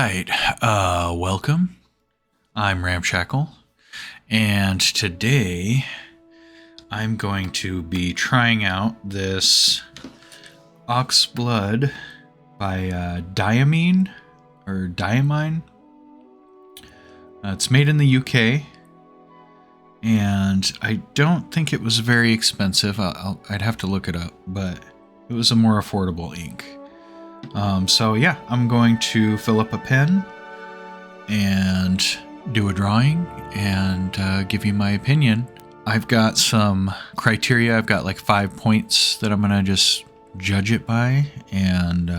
right, welcome. I'm Ramshackle, and today I'm going to be trying out this Oxblood by Diamine, or Diamine. It's made in the UK, and I don't think it was very expensive. I'd have to look it up, but it was a more affordable ink. So yeah, I'm going to fill up a pen and do a drawing and give you my opinion. I've got some criteria. I've got like 5 points that I'm gonna just judge it by, and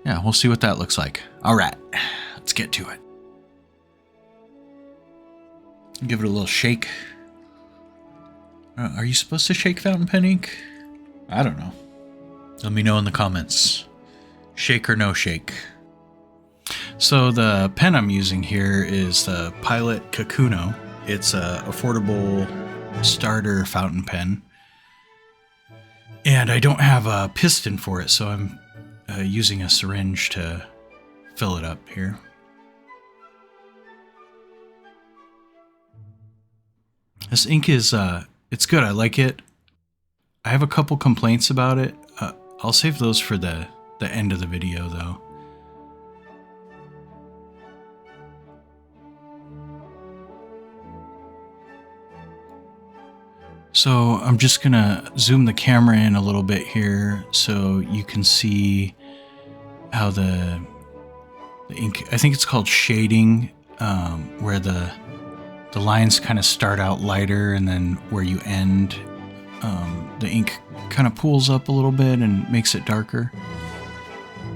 yeah, we'll see what that looks like. All right, let's get to it. Give it a little shake. Are you supposed to shake fountain pen ink? I don't know. Let me know in the comments. Shake or no shake. So the pen I'm using here is the Pilot Kakuno. It's a affordable starter fountain pen. And I don't have a piston for it, so I'm using a syringe to fill it up here. This ink is, it's good. I like it. I have a couple complaints about it. I'll save those for the end of the video, though. So I'm just gonna zoom the camera in a little bit here so you can see how the ink, I think it's called shading, where the lines kind of start out lighter and then where you end, the ink kind of pools up a little bit and makes it darker.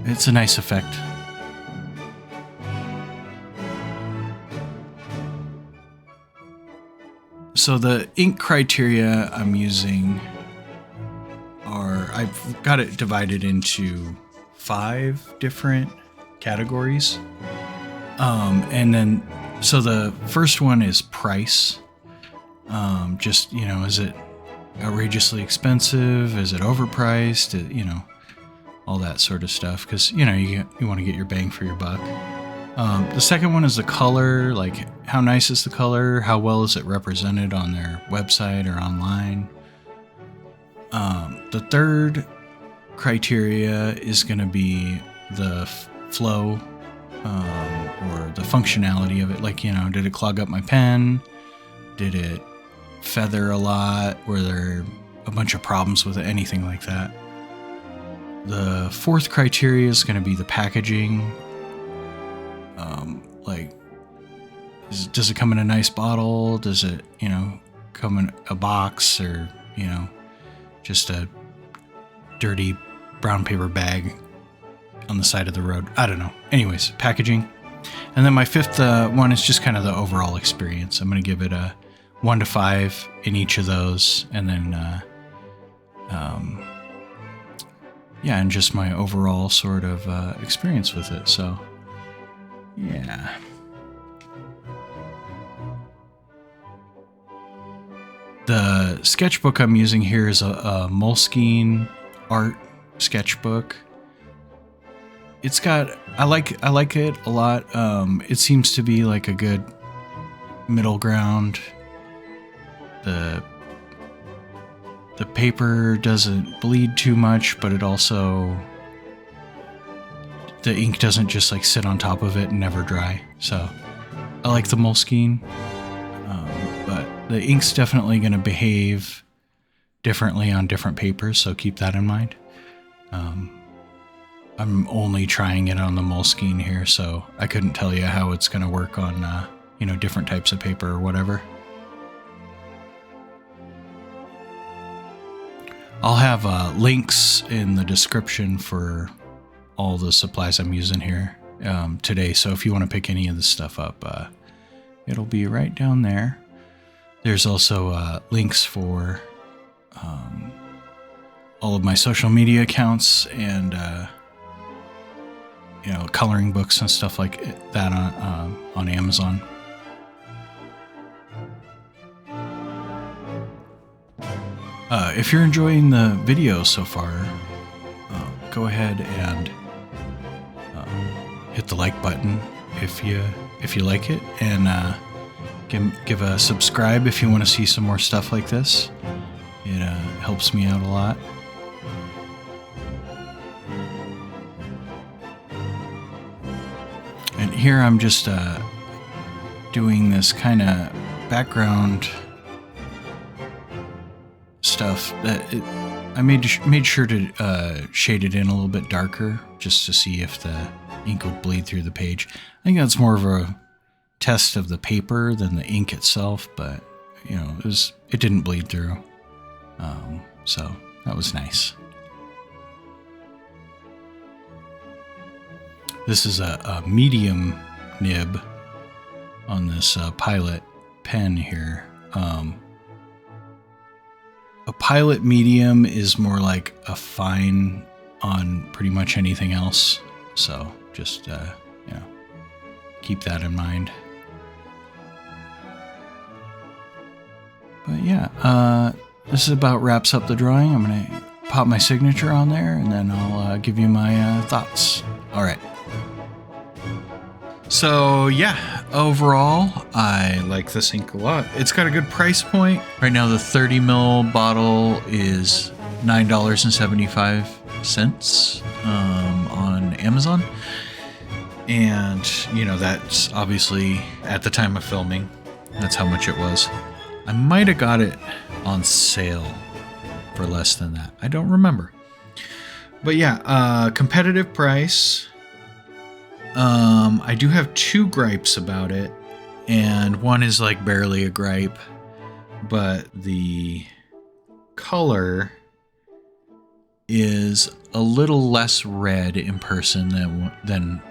It's a nice effect. So the ink criteria I'm using are, I've got it divided into 5 different categories. And then, so the first one is price. Just, you know, is it outrageously expensive? Is it overpriced? You know, all that sort of stuff. Because, you know, you want to get your bang for your buck. The second one is the color. Like, how nice is the color? How well is it represented on their website or online? The third criteria is going to be the flow, or the functionality of it. Like, you know, did it clog up my pen? Did it feather a lot? Were there a bunch of problems with it? Anything like that. The fourth criteria is going to be the packaging. Like, does it come in a nice bottle? Does it, you know, come in a box, or, you know, just a dirty brown paper bag on the side of the road? I don't know. Anyways, packaging. And then my fifth one is just kind of the overall experience. I'm going to give it a 1 to 5 in each of those. And then, yeah, and just my overall sort of experience with it. So, yeah. The sketchbook I'm using here is a Moleskine art sketchbook. It's got, I like it a lot. It seems to be like a good middle ground. The paper doesn't bleed too much, but it also, the ink doesn't just like sit on top of it and never dry. So I like the Moleskine, but the ink's definitely going to behave differently on different papers, so keep that in mind. I'm only trying it on the Moleskine here, so I couldn't tell you how it's going to work on, you know, different types of paper or whatever. I'll have links in the description for all the supplies I'm using here today, so if you want to pick any of this stuff up, it'll be right down there. There's also links for all of my social media accounts and you know, coloring books and stuff like that on Amazon. If you're enjoying the video so far, go ahead and hit the like button if you like it, and give a subscribe if you want to see some more stuff like this. It helps me out a lot. And here I'm just doing this kind of background stuff that I made sure to shade it in a little bit darker just to see if the ink would bleed through the page. I think that's more of a test of the paper than the ink itself, but you know, it didn't bleed through, so that was nice. This is a medium nib on this Pilot pen here. A Pilot medium is more like a fine on pretty much anything else, so just you know, keep that in mind. But yeah, this about wraps up the drawing. I'm gonna pop my signature on there, and then I'll give you my thoughts. All right. So yeah, overall, I like this ink a lot. It's got a good price point. Right now, the 30 ml bottle is $9.75 on Amazon. And, you know, that's obviously at the time of filming, that's how much it was. I might have got it on sale for less than that. I don't remember. But yeah, competitive price. I do have two gripes about it, and one is like barely a gripe, but the color is a little less red in person than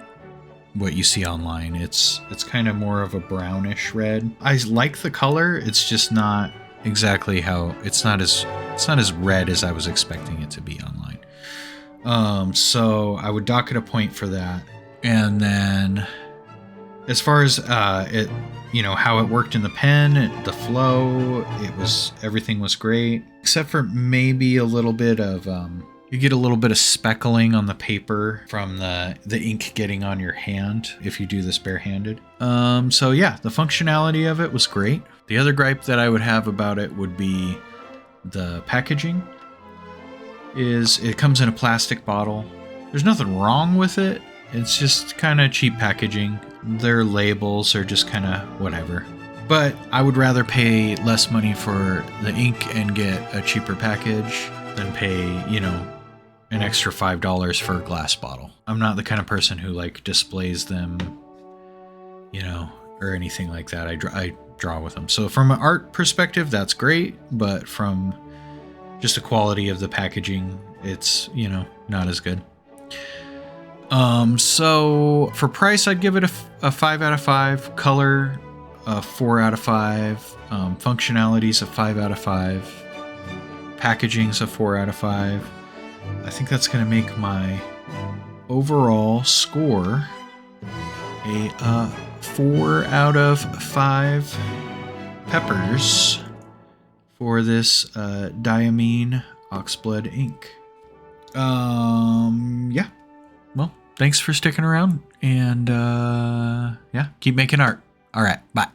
what you see online. It's kind of more of a brownish red. I like the color. It's just not exactly how it's not as red as I was expecting it to be online. So I would dock it a point for that. And then as far as it, you know, how it worked in the pen, the flow, everything was great, except for maybe a little bit of you get a little bit of speckling on the paper from the ink getting on your hand if you do this barehanded. So yeah, the functionality of it was great. The other gripe that I would have about it would be the packaging. It comes in a plastic bottle. There's nothing wrong with it. It's just kind of cheap packaging. Their labels are just kind of whatever. But I would rather pay less money for the ink and get a cheaper package than pay, you know, an extra $5 for a glass bottle. I'm not the kind of person who like displays them, you know, or anything like that. I draw with them. So from an art perspective, that's great. But from just the quality of the packaging, it's, you know, not as good. So for price, I'd give it a 5 out of 5. Color, a 4 out of 5. Functionalities, a 5 out of 5. Packaging's a 4 out of 5. I think that's going to make my overall score a 4 out of 5 peppers for this Diamine Oxblood ink. Yeah. Well, thanks for sticking around, and yeah, keep making art. All right, bye.